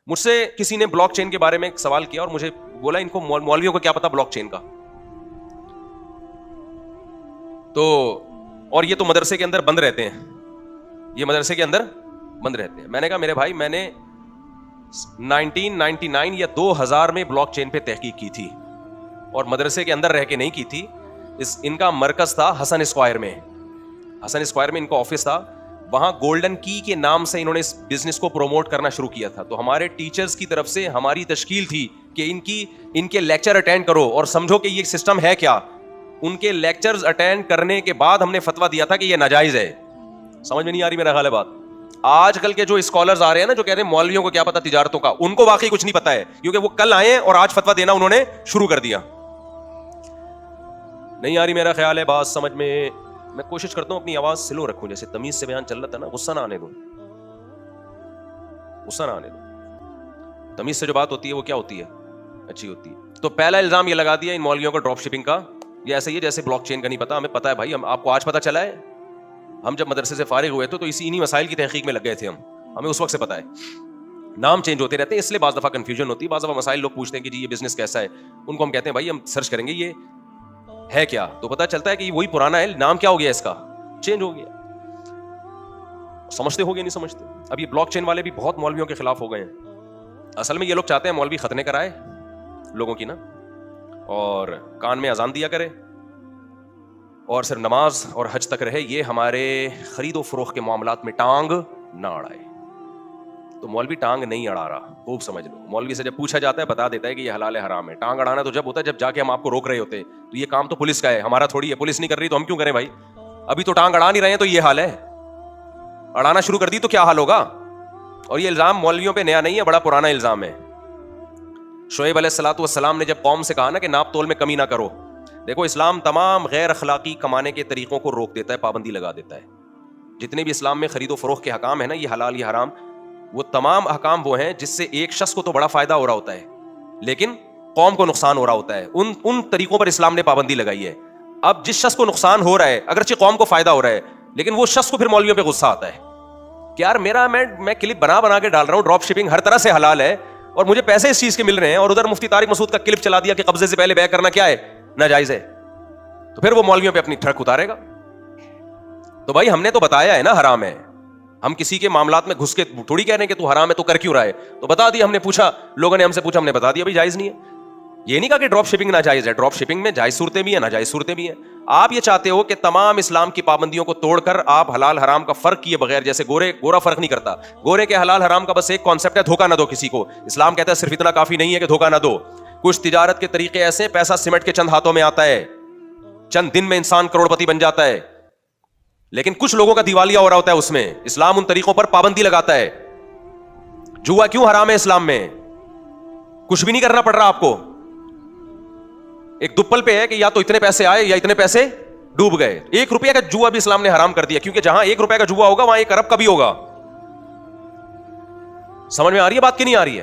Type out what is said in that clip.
مجھ سے کسی نے بلاک چین کے بارے میں ایک سوال کیا اور مجھے بولا ان کو مولویوں کو کیا پتا بلاک چین کا. تو اور یہ تو مدرسے کے اندر بند رہتے ہیں, یہ مدرسے کے اندر بند رہتے ہیں. میں نے کہا میرے بھائی میں نے 1999 یا 2000 میں بلاک چین پہ تحقیق کی تھی اور مدرسے کے اندر رہ کے نہیں کی تھی. ان کا مرکز تھا حسن اسکوائر میں, حسن اسکوائر میں ان کا آفس تھا. وہاں گولڈن کی کے نام سے انہوں نے اس بزنس کو پروموٹ کرنا شروع کیا تھا. تو ہمارے ٹیچرز کی طرف سے ہماری تشکیل تھی کہ ان کے لیکچر اٹینڈ کرو اور سمجھو کہ یہ سسٹم ہے کیا. ان کے لیکچرز اٹینڈ کرنے کے بعد ہم نے فتویٰ دیا تھا کہ یہ ناجائز ہے. سمجھ میں نہیں آ رہی میرا خیال ہے بات. آج کل کے جو اسکالرز آ رہے ہیں نا جو کہہ رہے ہیں مولویوں کو کیا پتا تجارتوں کا, ان کو واقعی کچھ نہیں پتا ہے, کیونکہ وہ کل آئے اور آج فتویٰ دینا انہوں نے شروع کر دیا. نہیں آ رہی میرا خیال ہے بات سمجھ میں. میں کوشش کرتا ہوں اپنی آواز سلو رکھوں, جیسے تمیز سے بیان چل رہا تھا نا, غصہ نہ آنے دو, غصہ نہ آنے دو. تمیز سے جو بات ہوتی ہے وہ کیا ہوتی ہے, اچھی ہوتی ہے. تو پہلا الزام یہ لگا دیا ان مولویوں کو ڈراپ شپنگ کا, یہ ایسے ہی ہے جیسے بلاک چین کا نہیں پتا. ہمیں پتا ہے بھائی, ہم آپ کو آج پتا چلا ہے, ہم جب مدرسے سے فارغ ہوئے تھے تو انہی مسائل کی تحقیق میں لگ گئے تھے ہمیں اس وقت سے پتا ہے. نام چینج ہوتے رہتے ہیں اس لیے بعض دفعہ کنفیوژن ہوتی ہے. بعض دفعہ مسائل لوگ پوچھتے ہیں کہ جی یہ بزنس کیسا ہے, ان کو ہم کہتے ہیں بھائی ہم سرچ کریں گے یہ ہے کیا, تو پتا چلتا ہے کہ وہی پرانا ہے, نام کیا ہو گیا اس کا, چینج ہو گیا. سمجھتے ہو گیا نہیں سمجھتے. اب یہ بلاک چین والے بھی بہت مولویوں کے خلاف ہو گئے ہیں. اصل میں یہ لوگ چاہتے ہیں مولوی ختنے کرائے لوگوں کی نا, اور کان میں اذان دیا کرے اور صرف نماز اور حج تک رہے, یہ ہمارے خرید و فروخت کے معاملات میں ٹانگ نہ اڑائے. تو مولوی ٹانگ نہیں اڑا رہا, خوب سمجھ لو. مولوی سے جب پوچھا جاتا ہے بتا دیتا ہے کہ یہ حلال ہے حرام ہے. ٹانگ اڑانا تو جب ہوتا ہے جب جا کے ہم آپ کو روک رہے ہوتے, تو یہ کام تو پولیس کا ہے, ہمارا تھوڑی ہے. پولیس نہیں کر رہی تو ہم کیوں کریں بھائی. ابھی تو ٹانگ اڑا نہیں رہے ہیں تو یہ حال ہے, اڑانا شروع کر دی تو کیا حال ہوگا. اور یہ الزام مولویوں پہ نیا نہیں ہے, بڑا پرانا الزام ہے. شعیب علیہ الصلوۃ والسلام نے جب قوم سے کہا نا کہ ناپ تول میں کمی نہ کرو, دیکھو اسلام تمام غیر اخلاقی کمانے کے طریقوں کو روک دیتا ہے, پابندی لگا دیتا ہے. جتنے بھی اسلام میں خرید و فروخت کے حکام ہیں نا, یہ حلال یہ حرام, وہ تمام احکام وہ ہیں جس سے ایک شخص کو تو بڑا فائدہ ہو رہا ہوتا ہے لیکن قوم کو نقصان ہو رہا ہوتا ہے. ان طریقوں پر اسلام نے پابندی لگائی ہے. اب جس شخص کو نقصان ہو رہا ہے, اگرچہ قوم کو فائدہ ہو رہا ہے, لیکن وہ شخص کو پھر مولویوں پہ غصہ آتا ہے کہ یار میں کلپ بنا کے ڈال رہا ہوں, ڈراپ شپنگ ہر طرح سے حلال ہے اور مجھے پیسے اس چیز کے مل رہے ہیں, اور ادھر مفتی طارق مسعود کا کلپ چلا دیا کہ قبضے سے پہلے بیع کرنا کیا ہے, ناجائز ہے. تو پھر وہ مولویوں پہ اپنی ٹرک اتارے گا. تو بھائی ہم نے تو بتایا ہے نا حرام ہے. ہم کسی کے معاملات میں گھس کے تھوڑی کہہ رہے ہیں کہ تو حرام ہے تو کر کیوں رہا ہے, تو بتا دیا. ہم نے پوچھا, لوگوں نے ہم سے پوچھا, ہم نے بتا دیا بھائی جائز نہیں ہے. یہ نہیں کہا کہ ڈراپ شپنگ ناجائز ہے. ڈراپ شپنگ میں جائز صورتیں بھی ہیں, ناجائز صورتیں بھی ہیں. آپ یہ چاہتے ہو کہ تمام اسلام کی پابندیوں کو توڑ کر آپ حلال حرام کا فرق کیے بغیر, جیسے گورا فرق نہیں کرتا, گورے کے حلال حرام کا بس ایک کانسیپٹ ہے, دھوکہ نہ دو کسی کو. اسلام کہتا ہے صرف اتنا کافی نہیں ہے کہ دھوکہ نہ دو. کچھ تجارت کے طریقے ایسے, پیسہ سمٹ کے چند ہاتھوں میں آتا ہے, چند دن میں انسان کروڑ پتی بن جاتا ہے, لیکن کچھ لوگوں کا دیوالیہ ہو رہا ہوتا ہے اس میں. اسلام ان طریقوں پر پابندی لگاتا ہے. جوا کیوں حرام ہے اسلام میں؟ کچھ بھی نہیں کرنا پڑ رہا آپ کو. ایک دپل پہ ہے کہ یا تو اتنے پیسے آئے یا اتنے پیسے ڈوب گئے. 1 روپیہ کا جوا بھی اسلام نے حرام کر دیا, کیونکہ جہاں 1 روپیہ کا جوا ہوگا وہاں 1 ارب کا بھی ہوگا. سمجھ میں آ رہی ہے بات کہ نہیں آ رہی ہے؟